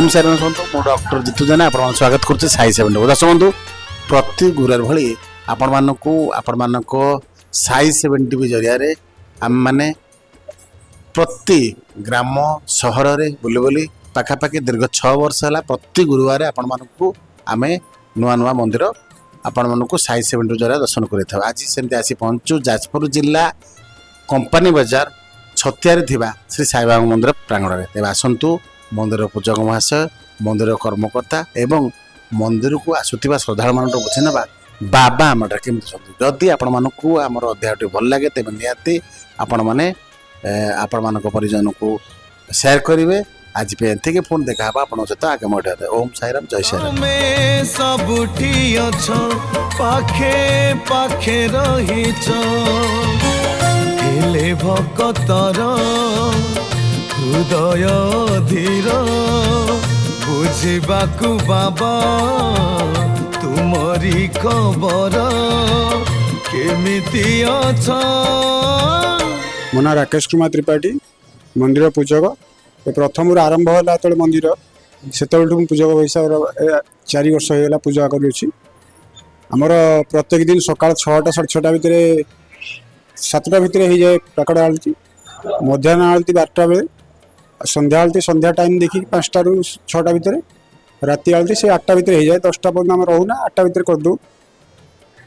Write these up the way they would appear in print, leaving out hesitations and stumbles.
ओम साईराम बंधु मु डॉक्टर जितु जेना आपण स्वागत करछि साई 70 दर्शक बंधु प्रति गुरुवार भली आपण मानको साई 70 जरिया रे हम माने प्रति ग्राम सहर रे बुली बुली पाखापाखि दीर्घ 6 वर्ष है प्रति गुरुवार आपण मानकु आमे नुआ नुआ मंदिर आपण मानकु साई 70 जरिया दर्शन करिथाव। आज सेमते आसी पहुंचु जाजपुर जिला कंपनी बाजार छतियारे थिबा श्री साई बाबा मंदिर प्रांगण रे। तेबे आसंतु मंदिर पूजक महाशय मंदिर कर्मकर्ता एवं मंदिर को आसुवा श्रद्धा मान बुझे ना बाबा आम केमती जदि आपण मानकु आमर अध्यायटी भल लगे तेज निहाती आपण मैंने आपण मान परिजन को शेयर करेंगे। आज पे एंथिक फोन देखा आपण सहित आगे मढ़े। ओम साईराम जय साईराम। सबुठी अछो पाखे पाखे रहिछो हेले भक्तर हृदय धीर बुझिबाकु बाबा तुमरी खबर केमिति अछो। मो ना राकेश कुमार त्रिपाठी मंदिर पूजक प्रथम आरंभ है जो मंदिर से पूजक हिसाब 4 वर्ष होगा पूजा करमर प्रत्येक दिन सकाल 6टा 6:30 भितर 7टा भितर हो जाए प्राकट आलती मध्याह्न आलती 12टा बेले संध्या आलती संध्या टाइम देखिए 5टा रू 6टा भितर राति आलती से 8टा भितर हो जाए 10टा पर्यटन आम रोना 8टा भितर करदे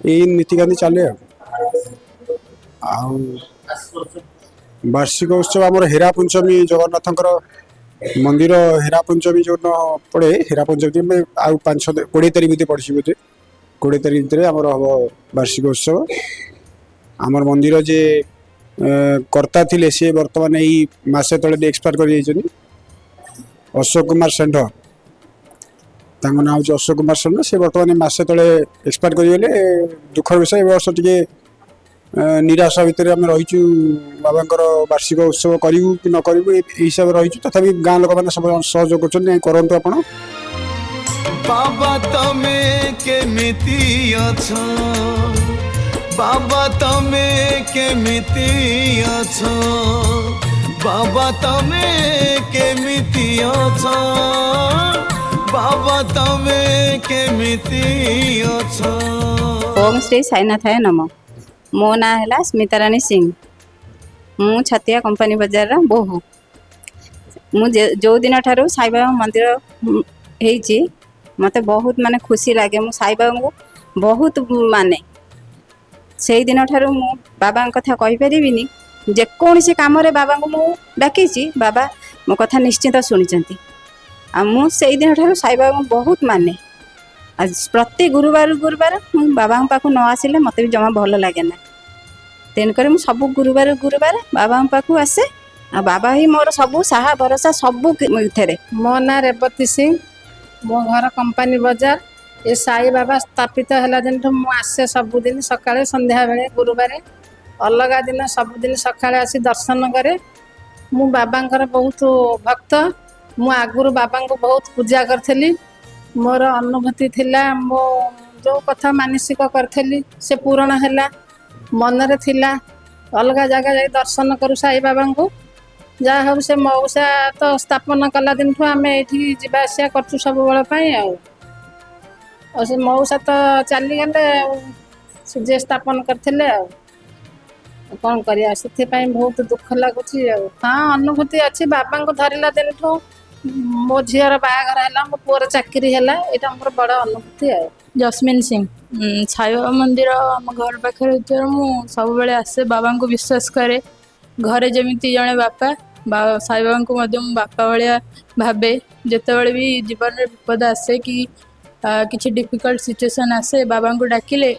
यही नीतिकांति चले। वार्षिक उत्सव आम हेरा पंचमी जगन्नाथ मंदिर हेरा पंचमी जो पड़े हेरा पंचमी आउ 20 तारीख भितर पड़ी बोधे 20 तारीख भितर आम हम वार्षिक उत्सव। आमर मंदिर जे कर्ता थिले सी बर्तमान यही मसे तले एक्सपायर कर अशोक कुमार षेण्ढ नाम हूँ अशोक कुमार षेण्ढ से बर्तमान मसे तले एक्सपायर करगले दुखर विषय वर्ष टे निराशा भितर आम रहीचु बाबांकर वार्षिक उत्सव करूँ कि न करूँ हिसाब रहीचु तथापि गाँ लोक मैंने सब सहयोग करतु आपण। बाबा तमे केमिति अछो बाबा तमे केमिति अछो बाबा तमे केमिति अछो बाबा तमे केमिति अछो। ओम श्री साईनाथाय नमः। मो ना है स्मिताराणी सिंह मु छतिया कंपनी बाजार बोहू मु जो दिन ठारू साई बाबा मंदिर होती मत बहुत माने खुशी लगे मु साई बाबा को बहुत माने से दिन ठारू मु बाबा कथा कहि परिबिनी जेकोसी काम रे बाबा को मु डाकी बाबा मो कथा निश्चित शुणी आ मु से दिन ठारू साई बाबा को बहुत माने। आज प्रति गुरुवार गुरुवार बाबा पाक न आसिले मत भी जमा भल लगे ना तेणुक सब गुरुवार गुरुवार बाबा पाक आसे आ बाबा ही मोर सब साहा भरोसा सबू थे। मो ना रेवती सिंह मो घर कंपनी बाजार ये साई बाबा स्थापित है दिन मुझे सबुदिन सकाଳେ संध्या बेले गुरुवार अलग दिन सबुदिन सकाଳେ आसी दर्शन करे। मु बाबांकर बहुत भक्त मु आगुरु बाबा को बहुत पूजा करी मोर अनुभूति थिला मो जो कथा मानसिक करी से पूरण है मनरे थिला अलग जगह जाई दर्शन करू साई बाबा को जहाँ हूँ से मऊसा तो स्थापन कला दिन आम ये जावासिया कर सब से मऊसा तो चलीगले जे स्थापन करते कौन करिया से बहुत दुख लगुच। हाँ अनुभूति अच्छी बाबा को धरला दिन मो झीर बाहागर है मो पुअर चाकरी है यहाँ मोर बड़ अनुभूति है। जस्मिन सिंह साई बाबा मंदिर आम घर पाखे मुझे सब बेले आसे बाबा को विश्वास करे घरे जमीती जड़े बापा साई बाबा को बापा भाया भावे जिते भी जीवन में विपद आसे कि किसी डिफिकल्ट सिचुएशन आसे बाबा को डाकिले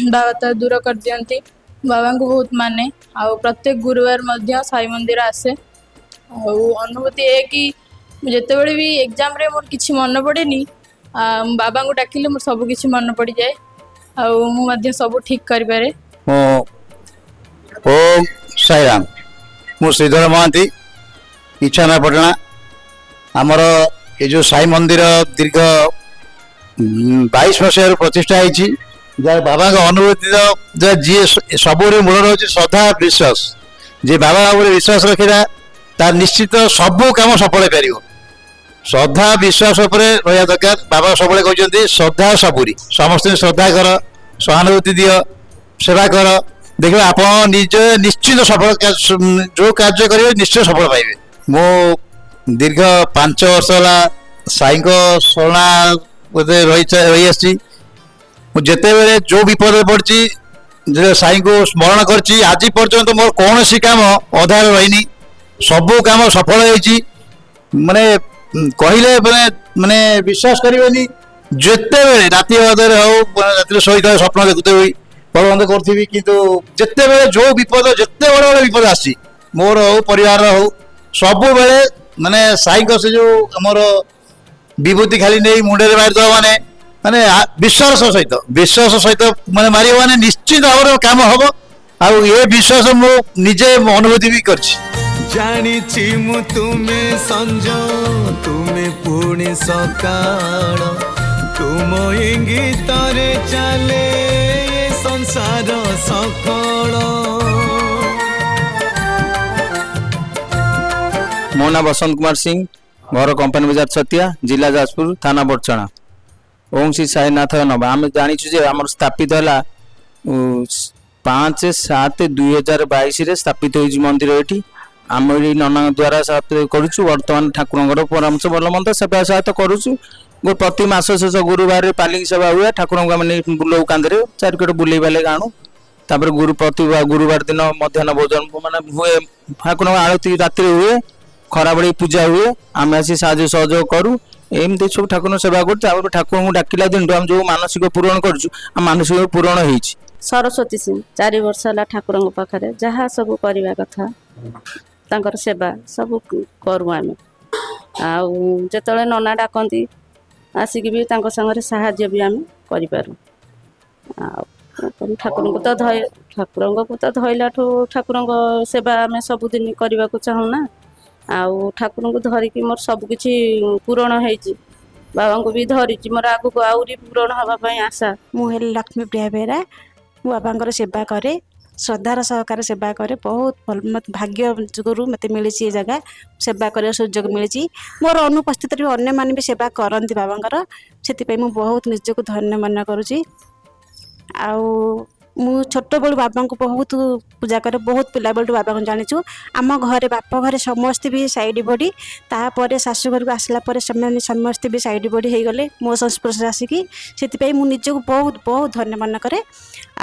बाबा तो दूर कर दियंती बाबा को बहुत माने आ प्रत्येक गुरुवार साई मंदिर आसे अनुभूति है कि जिते बड़े भी एग्जाम रे मोर किसी मन पड़े बाबा को डाकिले मोर सब किसी मन पड़ जाए आ सब ठीक कर पारे। ओम साईराम मु श्रीधर महांती इच्छाना पटना आमर ये जो साई मंदिर दीर्घ 22 मसीह प्रतिष्ठा होती जार बाबा का अनुभूति जी सब मूल रही श्रद्धा विश्वास जे बाबा विश्वास रखा तार निश्चित सबू काम सफल पार ଶ୍ରଦ୍ଧା ବିଶ୍ୱାସ ଉପରେ ରହିବା ଦରକାର। ବାବା ସବୁବେଳେ କହିଛନ୍ତି ଶ୍ରଦ୍ଧା ସବୁରି, ସମସ୍ତଙ୍କୁ ଶ୍ରଦ୍ଧା କର, ସହାନୁଭୂତି ଦିଅ, ସେବା କର, ଦେଖିବେ ଆପଣ ନିଜ ନିଶ୍ଚିତ ସଫଳ ଯେଉଁ କାର୍ଯ୍ୟ କରିବେ ନିଶ୍ଚୟ ସଫଳ ପାଇବେ। ମୁଁ ଦୀର୍ଘ 5 ବର୍ଷ ହେଲା ସାଇଙ୍କ ଶରଣା ବୋଧେ ରହି ଆସିଛି। ମୁଁ ଯେତେବେଳେ ଯେଉଁ ବିପଦରେ ପଡ଼ିଛି ସାଇଙ୍କୁ ସ୍ମରଣ କରିଛି, ଆଜି ପର୍ଯ୍ୟନ୍ତ ମୋର କୌଣସି କାମ ଅଧାରେ ରହିନି, ସବୁ କାମ ସଫଳ ହେଇଛି। ମାନେ କହିଲେ ମାନେ ବିଶ୍ୱାସ କରିବେନି, ଯେତେବେଳେ ରାତି ଅଧରେ ହଉ, ରାତିରେ ଶୋଇଥାଏ ସ୍ୱପ୍ନ ଦେଖୁଥିବି, ଭଲ ମନ୍ଦ କରୁଥିବି, କିନ୍ତୁ ଯେତେବେଳେ ଯେଉଁ ବିପଦ, ଯେତେ ବଡ଼ ବଡ଼ ବିପଦ ଆସିଛି ମୋର ହଉ ପରିବାରର ହଉ, ସବୁବେଳେ ମାନେ ସାଇଙ୍କ ସେ ଯେଉଁ ଆମର ବିଭୂତି ଖାଲି ନେଇ ମୁଣ୍ଡରେ ମାରିଦେବା ମାନେ ବିଶ୍ୱାସ ସହିତ ମାନେ ମାରିବ ମାନେ ନିଶ୍ଚିତ ଭାବରେ କାମ ହବ। ଆଉ ଏ ବିଶ୍ୱାସ ମୁଁ ନିଜେ ଅନୁଭୂତି ବି କରିଛି। ଜାଣିଛି ମୁଁ ତୁମେ ସଞ୍ଜ, ତୁମେ ପୁଣି ସକାଳ, ତୁମ ଇଙ୍ଗିତରେ ଚାଲେ ଏ ସଂସାର ସଫଳ। ମୋ ନାଁ ବସନ୍ତ କୁମାର ସିଂ, ଘର କମ୍ପାନୀ ବଜାର ଛତିଆ, ଜିଲ୍ଲା ଯାଜପୁର, ଥାନା ବଡ଼ଚଣା। ଓಂ ଶ୍ରୀ ସାଇନାଥ ନମଃ। ଆମେ ଜାଣିଛୁ ଯେ ଆମର ସ୍ଥାପିତ ହେଲା 5/7/2022 ସ୍ଥାପିତ ହୋଇଛି ମନ୍ଦିର ଏଠି। ଆମେ ଏଇ ନନାଙ୍କ ଦ୍ୱାରା ସ୍ଥାପିତ କରୁଛୁ। ବର୍ତ୍ତମାନ ଠାକୁରଙ୍କର ପରାମର୍ଶ ଭଲ ମନ୍ଦ ସେବା ସହାୟତା କରୁଛୁ। ପ୍ରତି ମାସ ଶେଷ ଗୁରୁବାରରେ ପାଲିଙ୍କି ସେବା ହୁଏ। ଠାକୁରଙ୍କୁ ଆମେ ବୁଲଉ କାନ୍ଧରେ, ଚାରିକଟ ବୁଲେଇ ବାଲେଇ ଆଣୁ। ତାପରେ ପ୍ରତି ଗୁରୁବାର ଦିନ ମଧ୍ୟାହ୍ନ ଭୋଜନ ମାନେ ହୁଏ। ଠାକୁରଙ୍କ ଆଳତି ରାତିରେ ହୁଏ, ଖରାବେଳେ ପୂଜା ହୁଏ, ଆମେ ଆସି ସାହାଯ୍ୟ ସହଯୋଗ କରୁ। ଏମିତି ସବୁ ଠାକୁରଙ୍କ ସେବା କରୁଛୁ। ତାପରେ ଠାକୁରଙ୍କୁ ଡାକିଲା ଦିନଠୁ ଆମେ ଯେଉଁ ମାନସିକ ପୂରଣ କରୁଛୁ, ଆମ ମାନସିକ ପୂରଣ ହେଇଛି। ସରସ୍ୱତୀ ସିଂ, 4 ବର୍ଷ ହେଲା ଠାକୁରଙ୍କ ପାଖରେ ଯାହା ସବୁ କରିବା କଥା ତାଙ୍କର ସେବା ସବୁ କରୁ ଆମେ। ଆଉ ଯେତେବେଳେ ନନା ଡାକନ୍ତି ଆସିକି ବି ତାଙ୍କ ସାଙ୍ଗରେ ସାହାଯ୍ୟ ବି ଆମେ କରିପାରୁ। ଆଉ ଠାକୁରଙ୍କୁ ତ ଧଇଲାଠୁ ଠାକୁରଙ୍କ ସେବା ଆମେ ସବୁଦିନ କରିବାକୁ ଚାହୁଁନା। ଆଉ ଠାକୁରଙ୍କୁ ଧରିକି ମୋର ସବୁକିଛି ପୂରଣ ହେଇଛି। ବାବାଙ୍କୁ ବି ଧରିଛି, ମୋର ଆଗକୁ ଆହୁରି ପୂରଣ ହେବା ପାଇଁ ଆଶା। ମୁଁ ହେଲି ଲକ୍ଷ୍ମୀପ୍ରିୟା ବେହେରା। ମୁଁ ବାବାଙ୍କର ସେବା କରେ, ଶ୍ରଦ୍ଧାର ସହକାରେ ସେବା କରେ। ବହୁତ ଭଲ, ମୋତେ ଭାଗ୍ୟ ଯୋଗୁଁ ମୋତେ ମିଳିଛି ଏ ଜାଗା ସେବା କରିବା ସୁଯୋଗ ମିଳିଛି। ମୋର ଅନୁପସ୍ଥିତିରେ ବି ଅନ୍ୟମାନେ ବି ସେବା କରନ୍ତି ବାବାଙ୍କର, ସେଥିପାଇଁ ମୁଁ ବହୁତ ନିଜକୁ ଧନ୍ୟ ମନେ କରୁଛି। ଆଉ ମୁଁ ଛୋଟବେଳୁ ବାବାଙ୍କୁ ବହୁତ ପୂଜା କରେ, ବହୁତ ପିଲାବେଳଠୁ ବାବାଙ୍କୁ ଜାଣିଛୁ। ଆମ ଘରେ ବାପ ଘରେ ସମସ୍ତେ ବି ସାଇଡ୍ ବଡ଼ି, ତାପରେ ଶାଶୁଘରକୁ ଆସିଲା ପରେ ସେମାନେ ସମସ୍ତେ ବି ସାଇଡ୍ ବଡ଼ି ହେଇଗଲେ ମୋ ସଂସ୍ପର୍ଶରେ ଆସିକି। ସେଥିପାଇଁ ମୁଁ ନିଜକୁ ବହୁତ ବହୁତ ଧନ୍ୟ ମନେ କରେ।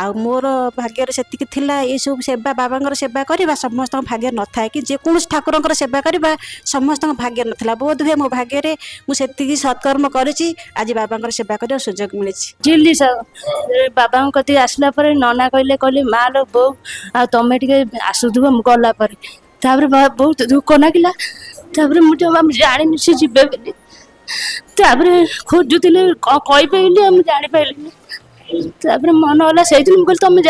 ଆଉ ମୋର ଭାଗ୍ୟରେ ସେତିକି ଥିଲା ଏସବୁ ସେବା, ବାବାଙ୍କର ସେବା କରିବା ସମସ୍ତଙ୍କ ଭାଗ୍ୟରେ ନଥାଏ, କି ଯେକୌଣସି ଠାକୁରଙ୍କର ସେବା କରିବା ସମସ୍ତଙ୍କ ଭାଗ୍ୟରେ ନଥିଲା। ବୋଧ ହୁଏ ମୋ ଭାଗ୍ୟରେ ମୁଁ ସେତିକି ସତ୍କର୍ମ କରିଛି, ଆଜି ବାବାଙ୍କର ସେବା କରିବାର ସୁଯୋଗ ମିଳିଛି। ଝିଲି ବାବାଙ୍କ କତିକି ଆସିଲା ପରେ ନନା କହିଲେ ମା ଲୋ ବୋଉ, ଆଉ ତମେ ଟିକେ ଆସୁଥିବ ମୁଁ ଗଲା ପରେ। ତାପରେ ବହୁତ ଦୁଃଖ ଲାଗିଲା। ତାପରେ ମୁଁ ଜାଣିନି ସେ ଯିବେ ବୋଲି। ତାପରେ ଖୋଜୁଥିଲି କ'ଣ କହିପାରିଲି, ମୁଁ ଜାଣିପାରିଲିନି। ତାପରେ ମନ ହେଲା ସେଇଦିନ ମୁଁ କହିଲି ତମେ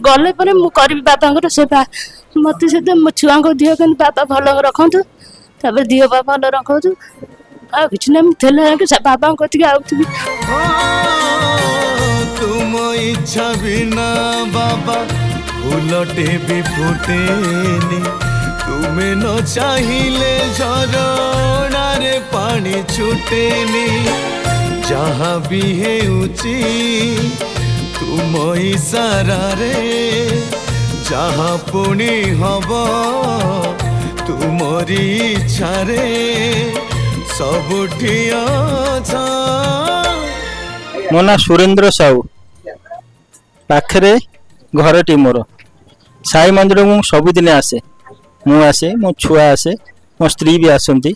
ଗଲେ ପରେ ମୁଁ କରିବି ବାବାଙ୍କର ସେବା। ମୋତେ ସେତେ ମୋ ଛୁଆଙ୍କ ଦେହ କେମିତି ବାବା ଭଲ ରଖନ୍ତୁ, ତାପରେ ଦେହ ବାବା ଭଲ ରଖନ୍ତୁ। ଆଉ କିଛି ନାହିଁ, ମୁଁ ଥିଲେ ବାବାଙ୍କ କତିକି ଆଉଥିବି। ତୁମ ଇଚ୍ଛା ବିନା ବାବା ଫୁଲଟେ ବି ଫୁଟେନି, ତୁମେ ନ ଚାହିଁଲେ ଝରଣାରେ ପାଣି ଛୁଟେନି। ଯାହା ବି ହେଉଛି ତୁମ ଇଶାରାରେ, ଯାହା ପୁଣି ହବ ତୁମରି ଇଚ୍ଛାରେ, ସବୁଠି ଅଛ। ମୋ ନାଁ ସୁରେନ୍ଦ୍ର ସାହୁ, ପାଖରେ ଘରଟି ମୋର। ସାଇ ମନ୍ଦିରକୁ ମୁଁ ସବୁଦିନେ ଆସେ, ମୁଁ ଆସେ, ମୋ ଛୁଆ ଆସେ, ମୋ ସ୍ତ୍ରୀ ବି ଆସନ୍ତି।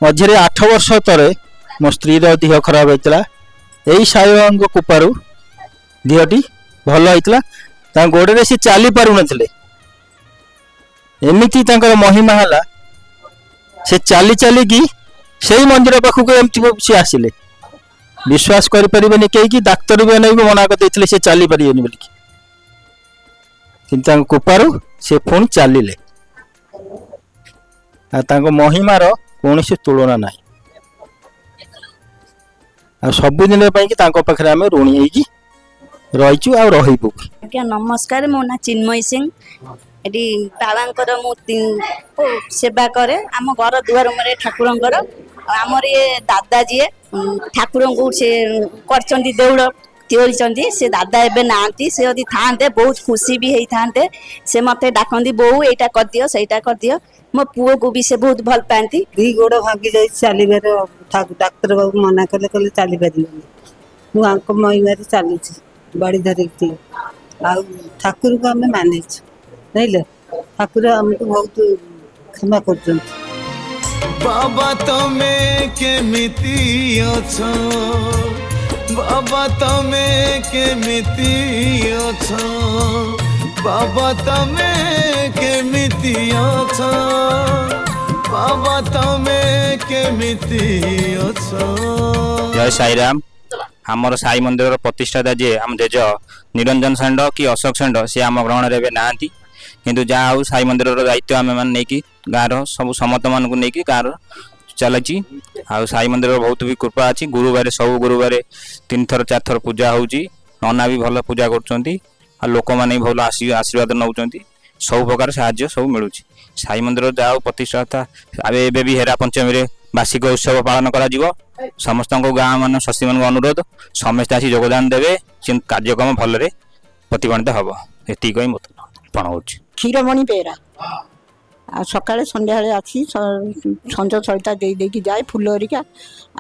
ମଝିରେ 8 ବର୍ଷ ତଳେ ମୋ ସ୍ତ୍ରୀର ଦେହ ଖରାପ ହେଇଥିଲା। ଏଇ ସାଇବାବାଙ୍କ କୃପାରୁ ଦେହଟି ଭଲ ହେଇଥିଲା। ତାଙ୍କ ଗୋଡ଼ରେ ସେ ଚାଲି ପାରୁନଥିଲେ, ଏମିତି ତାଙ୍କର ମହିମା ହେଲା। ସେ ଚାଲି ଚାଲିକି ସେଇ ମନ୍ଦିର ପାଖକୁ ଏମିତି ସେ ଆସିଲେ। ବିଶ୍ୱାସ କରିପାରିବେନି କେହି, କି ଡାକ୍ତର ବି ବି ମନା କରିଦେଇଥିଲେ ସେ ଚାଲିପାରିବେନି ବୋଲିକି, କିନ୍ତୁ ତାଙ୍କ କୃପାରୁ ସେ ପୁଣି ଚାଲିଲେ। ଆଉ ତାଙ୍କ ମହିମାର କୌଣସି ତୁଳନା ନାହିଁ। ଆଉ ସବୁଦିନ ପାଇଁ ତାଙ୍କ ପାଖରେ ଆମେ ଋଣୀ ହେଇକି ରହିଛୁ ଆଉ ରହିବୁ। ଆଜ୍ଞା ନମସ୍କାର, ମୋ ନାଁ ଚିନ୍ମୟୀ ସିଂ। ଏଠି ବାବାଙ୍କର ମୁଁ ସେବା କରେ ଆମ ଘର ଦୁଆର ମୁହଁରେ ଠାକୁରଙ୍କର। ଆମର ଇଏ ଦାଦା ଯିଏ ଠାକୁରଙ୍କୁ ସେ କରିଛନ୍ତି ଦେଉଳ ତିଆରିଛନ୍ତି, ସେ ଦାଦା ଏବେ ନାହାନ୍ତି। ସେ ଯଦି ଥାଆନ୍ତେ ବହୁତ ଖୁସି ବି ହେଇଥାନ୍ତେ। ସେ ମୋତେ ଡାକନ୍ତି ବୋଉ ଏଇଟା କରିଦିଅ ସେଇଟା କରିଦିଅ। ମୋ ପୁଅକୁ ବି ସେ ବହୁତ ଭଲ ପାଆନ୍ତି। ଦି ଗୋଡ଼ ଭାଙ୍ଗି ଯାଇଛି ଚାଲିବାର, ଡାକ୍ତର ବାବୁ ମନା କଲେ ଚାଲିପାରିବନି। ମୁଁ ଆଙ୍କ ମହିମାରେ ଚାଲୁଛି ବାଡ଼ି ଧରିକି। ଆଉ ଠାକୁରଙ୍କୁ ଆମେ ମାନିଛୁ ଜାଣିଲେ, ଠାକୁର ଆମକୁ ବହୁତ କ୍ଷମା କରୁଛନ୍ତି। ବାବା ତମେ କେମିତି ଅଛ, ବାବା ତମେ କେମିତି ଅଛ, ବାବା ତମେ କେମିତି ଅଛ, ବାବା ତମେ କେମିତି ଅଛ। ଜୟ ସାଇରାମ। ଆମର ସାଇ ମନ୍ଦିରର ପ୍ରତିଷ୍ଠାତା ଯିଏ ଆମ ଜେଜ ନିରଞ୍ଜନ ଷେଣ୍ଢ କି ଅଶୋକ ଷେଣ୍ଢ, ସେ ଆମ ଗ୍ରହଣରେ ଏବେ ନାହାନ୍ତି। କିନ୍ତୁ ଯାହା ହଉ ସାଇ ମନ୍ଦିରର ଦାୟିତ୍ୱ ଆମେମାନେ ନେଇକି ଗାଁର ସମସ୍ତମାନଙ୍କୁ ନେଇକି ଗାଁର ଚାଲିଛି। ଆଉ ସାଇ ମନ୍ଦିରର ବହୁତ ବି କୃପା ଅଛି। ଗୁରୁବାର ସବୁ ଗୁରୁବାର 3 ଥର 4 ଥର ପୂଜା ହେଉଛି। ନନା ବି ଭଲ ପୂଜା କରୁଛନ୍ତି, ଆଉ ଲୋକମାନେ ବି ଭଲ ଆଶୀର୍ବାଦ ନେଉଛନ୍ତି। ସବୁ ପ୍ରକାର ସାହାଯ୍ୟ ସବୁ ମିଳୁଛି। ସାଇ ମନ୍ଦିର ଯାହା ହଉ ପ୍ରତିଷ୍ଠାତା ଏବେ ବି ହେରା ପଞ୍ଚମୀରେ ବାର୍ଷିକ ଉତ୍ସବ ପାଳନ କରାଯିବ। ସମସ୍ତଙ୍କ ଗାଁ ଶଶୀମାନଙ୍କୁ ଅନୁରୋଧ ସମସ୍ତେ ଆସି ଯୋଗଦାନ ଦେବେ, କାର୍ଯ୍ୟକ୍ରମ ଭଲରେ ପ୍ରତିପାଦିତ ହେବ। ଏତିକି କହି ମୁଁ ଅର୍ପଣ ହେଉଛି। କ୍ଷୀରମଣି ବେହେରା। ଆଉ ସକାଳେ ସନ୍ଧ୍ୟାବେଳେ ଆସି ସଞ୍ଜ ସଳିତା ଦେଇକି ଯାଏ ଫୁଲ ହେରିକା।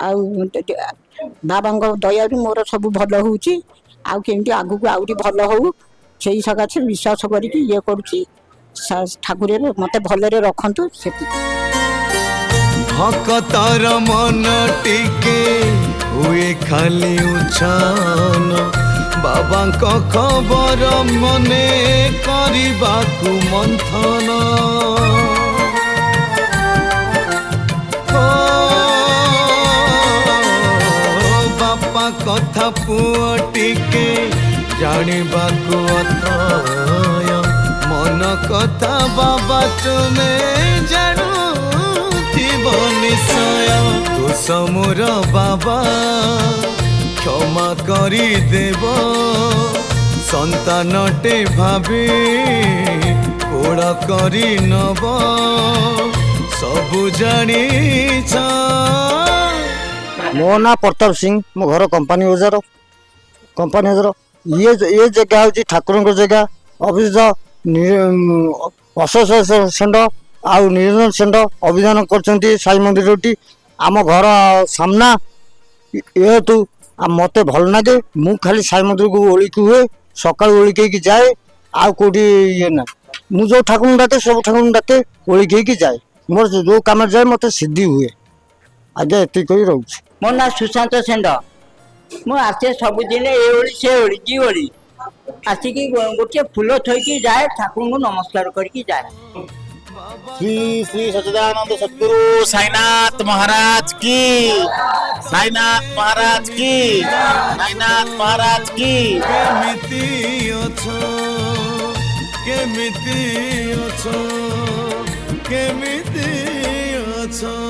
ଆଉ ବାବାଙ୍କ ଦୟାରୁ ମୋର ସବୁ ଭଲ ହେଉଛି। ଆଉ କେମିତି ଆଗକୁ ଆହୁରି ଭଲ ହଉ ସେଇ ସକାଶେ ବିଶ୍ୱାସ କରିକି ଇଏ କରୁଛି। ଠାକୁର ମୋତେ ଭଲରେ ରଖନ୍ତୁ ସେତିକି। ଭକ୍ତର ମନ ଟିକେ ହୁଏ ଖାଲି ଉଚ୍ଛନ, ବାବାଙ୍କ ଖବର ମନେ କରିବାକୁ ମନ୍ଥନ। ବାପା କଥା ପୁଅ ଟିକେ ଜାଣିବାକୁ ଅଥୟ, ମନ କଥା ବାବା ତୁମେ ଜାଣୁଥିବ ନିଶ୍ଚୟ। ଦୋଷ ମୋର ବାବା କ୍ଷମା କରିଦେବ, ସନ୍ତାନଟେ ଭାବି କୋଳ କରି ନବ, ସବୁ ଜାଣିଛ। ମୋ ନାଁ ପ୍ରତାପ ସିଂ, ମୋ ଘର କମ୍ପାନୀ ବଜାର। ଇଏ ଜାଗା ହେଉଛି ଠାକୁରଙ୍କ ଜାଗା। ଅଭିଷ ଅଶୋକ ଷେଣ୍ଢ ଆଉ ନିରଞ୍ଜନ ଷେଣ୍ଢ ଅଭିଯାନ କରିଛନ୍ତି ସାଇ ମନ୍ଦିରଟି ଆମ ଘର ସାମ୍ନା। ଯେହେତୁ ମୋତେ ଭଲ ଲାଗେ, ମୁଁ ଖାଲି ସାଇ ମନ୍ଦିରକୁ ଓଳିକି ହୁଏ, ସକାଳୁ ଓଳିକି ଯାଏ। ଆଉ କେଉଁଠି ଇଏ ନାହିଁ। ମୁଁ ଯେଉଁ ଠାକୁରଙ୍କୁ ଡାକେ ସବୁ ଠାକୁରଙ୍କୁ ଡାକେ, ଓଳିକି ହେଇକି ଯାଏ। ମୋର ଯେଉଁ କାମରେ ଯାଏ ମୋତେ ସିଦ୍ଧି ହୁଏ। ଆଜ୍ଞା ଏତିକି କହି ରହୁଛି। ମୋ ନାଁ ସୁଶାନ୍ତ ଷେଣ୍ଢ। ମୁଁ ଆସେ ସବୁଦିନ ଏ ଓଳି ସେ ଓଳି ଦି ଓଳି ଆସିକି ଗୋଟିଏ ଫୁଲ ଥୋଇକି ଯାଏ, ଠାକୁରଙ୍କୁ ନମସ୍କାର କରିକି ଯାଏ। श्री श्री सच्चिदानंद सद्गुरु साईनाथ महाराज की, साईनाथ महाराज की, साईनाथ महाराज की। केमिति अछो, केमिति अछो, केमिति अछो।